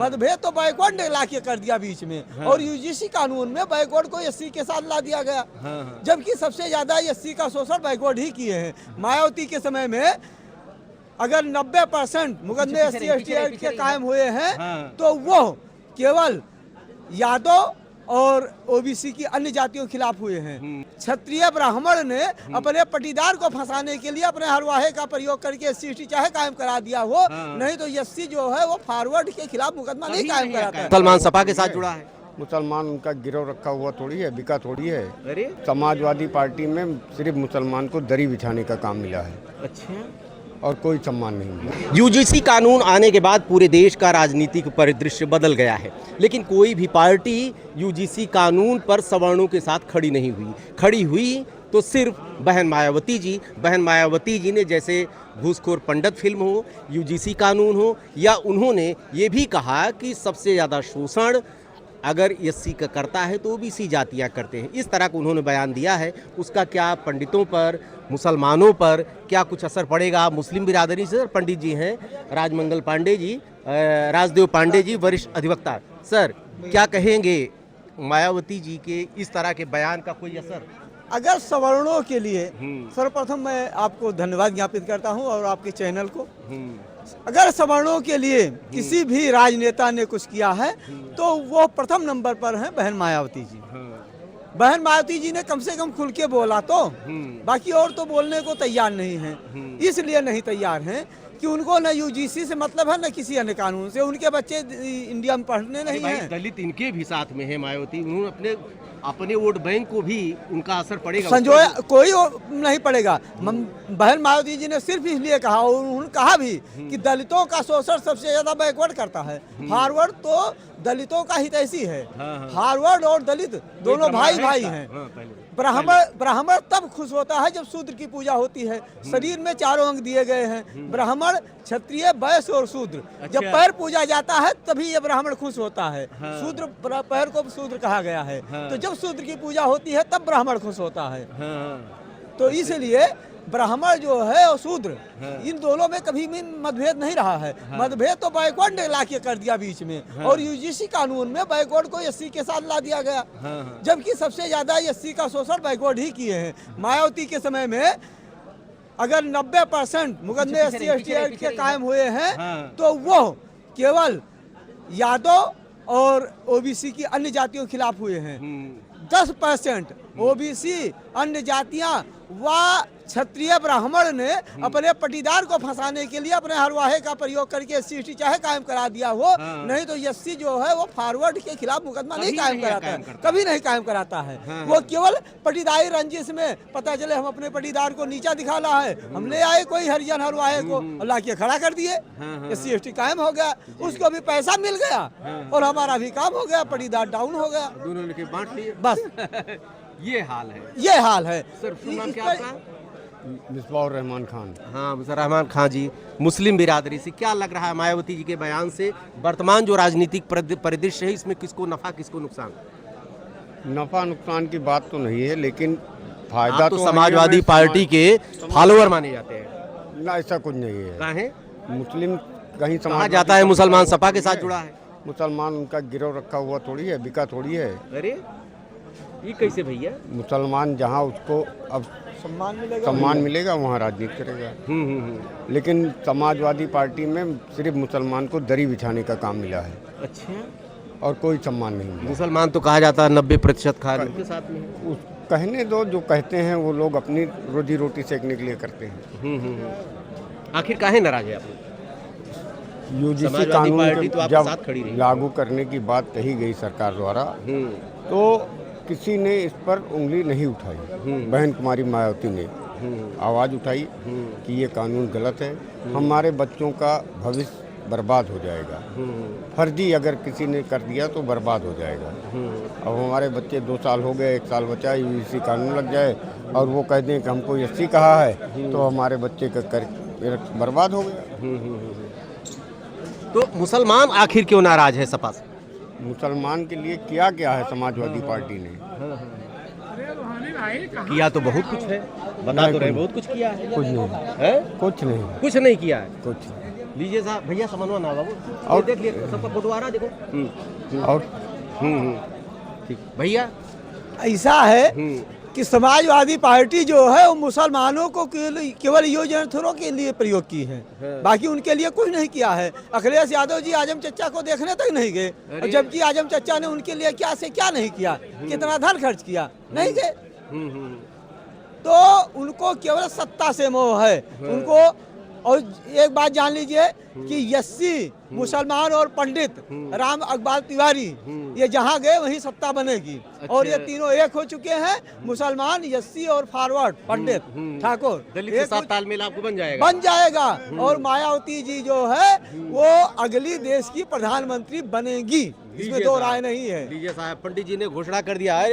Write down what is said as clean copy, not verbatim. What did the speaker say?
मतभेद तो बैकवर्ड ने ला के कर दिया बीच में। हाँ। और यूजीसी कानून में बैकवर्ड को एससी के साथ ला दिया गया। हाँ। जबकि सबसे ज्यादा एससी का शोषण बैकवर्ड ही किए हैं। मायावती के समय में अगर 90% मुकदमे एससी एसटी एक्ट के कायम हुए हैं। हाँ। तो वो केवल यादव और ओबीसी की अन्य जातियों के खिलाफ हुए हैं। क्षत्रिय ब्राह्मण ने अपने पटीदार को फंसाने के लिए अपने हरवाहे का प्रयोग करके एससी एसटी चाहे कायम करा दिया हो। नहीं तो एससी जो है वो फॉरवर्ड के खिलाफ मुकदमा नहीं कायम कराता है। मुसलमान सपा के साथ जुड़ा है। मुसलमान उनका गिरोह रखा हुआ थोड़ी है, बिका थोड़ी है। अरे समाजवादी पार्टी में सिर्फ मुसलमान को दरी बिछाने का काम मिला है। अच्छा, और कोई सम्मान नहीं मिला। यूजीसी कानून आने के बाद पूरे देश का राजनीतिक परिदृश्य बदल गया है, लेकिन कोई भी पार्टी यूजीसी कानून पर सवर्णों के साथ खड़ी नहीं हुई। खड़ी हुई तो सिर्फ बहन मायावती जी। बहन मायावती जी ने जैसे घूसखोर पंडित फिल्म हो, यूजीसी कानून हो, या उन्होंने ये भी कहा कि सबसे ज़्यादा शोषण अगर एससी का करता है तो ओबीसी जातियाँ करते हैं। इस तरह का उन्होंने बयान दिया है। उसका क्या पंडितों पर, मुसलमानों पर क्या कुछ असर पड़ेगा? मुस्लिम बिरादरी से पंडित जी हैं राजमंगल पांडे जी, राजदेव पांडे जी, वरिष्ठ अधिवक्ता। सर, क्या कहेंगे मायावती जी के इस तरह के बयान का कोई असर? अगर सवर्णों के लिए सर्वप्रथम मैं आपको धन्यवाद ज्ञापित करता हूं और आपके चैनल को। अगर सवर्णों के लिए किसी भी राजनेता ने कुछ किया है तो वो प्रथम नंबर पर है बहन मायावती जी। बहन मायावती जी ने कम से कम खुल के बोला तो, बाकी और तो बोलने को तैयार नहीं है। इसलिए नहीं तैयार हैं कि उनको न यूजीसी से मतलब है न किसी अन्य कानून से। उनके बच्चे इंडिया में पढ़ने नहीं हैं। दलित इनके भी साथ में है मायावती। उन्होंने अपने वोट बैंक को भी उनका असर पड़ेगा। संजोया कोई नहीं पड़ेगा। बहन मायावती जी ने सिर्फ इसलिए कहा, और उन्होंने कहा भी कि दलितों का शोषण सबसे ज्यादा बैकवर्ड करता है। फॉरवर्ड तो दलितों का हितैषी है। फॉरवर्ड और दलित दोनों भाई भाई हैं। ब्राह्मण तब खुश होता है जब शूद्र की पूजा होती है। शरीर में चारों अंग दिए गए हैं, ब्राह्मण, क्षत्रिय, वैश्य और शूद्र। जब पैर पूजा जाता है तभी ये ब्राह्मण खुश होता है। शूद्र, पैर को शूद्र कहा गया है। तो जब शूद्र की पूजा होती है तब ब्राह्मण खुश होता है। तो इसलिए ब्राह्मण जो है और शूद्र, इन दोनों में कभी भी मतभेद नहीं रहा है। मतभेद तो बैकवर्ड ने ला के कर दिया बीच में। और यूजीसी कानून में बैकवर्ड को एससी के साथ ला दिया गया। जबकि सबसे ज्यादा एससी का शोषण बैकवर्ड ही किए हैं। मायावती के समय में अगर 90% मुकदमे एससी एसटी एक्ट के कायम हुए हैं। तो वो केवल यादव और ओबीसी की अन्य जातियों के खिलाफ हुए हैं। 10% ओबीसी, अन्य जातियां व क्षत्रिय ब्राह्मण ने अपने पटीदार को फंसाने के लिए अपने हरवाहे का प्रयोग करके एससी एसटी चाहे कायम करा दिया हो। नहीं तो एससी जो है वो फॉरवर्ड के खिलाफ मुकदमा नहीं कायम कराता है, कभी नहीं कायम कराता है। वो केवल पटीदारी रंजिश में पता चले हम अपने पटीदार को नीचा दिखाना है, हम ले आए कोई हरिजन हरवाहे को और लाके खड़ा कर दिए, एससी एसटी कायम हो गया, उसको भी पैसा मिल गया और हमारा भी काम हो गया, पटीदार डाउन हो गया, दोनों ने बांट लिए बस। ये हाल है, ये हाल है। सर, नाम क्या आपका? मिसबाहुर रहमान खान। हाँ, मिस्टर रहमान खान जी, मुस्लिम बिरादरी से क्या लग रहा है मायावती जी के बयान से? वर्तमान जो राजनीतिक परिदृश्य है इसमें किसको नफा किसको नुकसान? नफा नुकसान की बात तो नहीं है, लेकिन फायदा तो समाजवादी पार्टी के फॉलोअर माने जाते हैं ना। ऐसा कुछ नहीं है। कहाँ है? मुस्लिम कहीं कहा जाता है मुसलमान सपा के साथ जुड़ा है। मुसलमान उनका गिरोह रखा हुआ थोड़ी है, बिका थोड़ी है। अरे ये कैसे भैया? मुसलमान जहाँ उसको अब सम्मान मिलेगा वहाँ राजनीति करेगा। लेकिन समाजवादी पार्टी में सिर्फ मुसलमान को दरी बिछाने का काम मिला है। अच्छा, और कोई सम्मान नहीं मिला। मुसलमान तो कहा जाता है 90% खान के साथ में। कहने दो, जो कहते हैं वो लोग अपनी रोजी रोटी सेकने के लिए करते हैं। आखिर काहे नाराज है आप? यूजीसी कानून तो जब लागू करने की बात कही गई सरकार द्वारा तो किसी ने इस पर उंगली नहीं उठाई। बहन कुमारी मायावती ने आवाज़ उठाई कि ये कानून गलत है, हमारे बच्चों का भविष्य बर्बाद हो जाएगा। फर्जी अगर किसी ने कर दिया तो बर्बाद हो जाएगा। अब हमारे बच्चे 2 साल हो गए, 1 साल बचा, यूजीसी कानून लग जाए और वो कह दें कि हमको एससी कहा है तो हमारे बच्चे का कर बर्बाद हो गया। तो मुसलमान आखिर क्यों नाराज है सपा से? मुसलमान के लिए किया क्या है समाजवादी पार्टी ने? किया तो बहुत कुछ है, बता तो रहे बहुत कुछ किया है। कुछ नहीं है, कुछ नहीं, कुछ नहीं किया है। कुछ लीजिए साहब, भैया समन्वय ना बाबू, और देख लिए सबका फोटो आ रहा है, देखो। और ठीक भैया। ऐसा है कि समाजवादी पार्टी जो है वो मुसलमानों को केवल युद्धों के लिए प्रयोग की है, बाकी उनके लिए कुछ नहीं किया है। अखिलेश यादव जी आजम चचा को देखने तक नहीं गए, और जबकि आजम चचा ने उनके लिए क्या से क्या नहीं किया, कितना धन खर्च किया, नहीं गए। तो उनको केवल सत्ता से मोह है उनको। और एक बात जान लीजिए कि यस्सी मुसलमान और पंडित राम अकबाल तिवारी ये जहाँ गए वहीं सत्ता बनेगी। और ये तीनों एक हो चुके हैं, मुसलमान, यस्सी और फॉरवर्ड पंडित ठाकुर। दलित के साथ तालमेल आपको बन जाएगा। और मायावती जी जो है वो अगली देश की प्रधानमंत्री बनेगी, इसमें दो राय नहीं है। लीजिए साहब, पंडित जी ने घोषणा कर दिया है।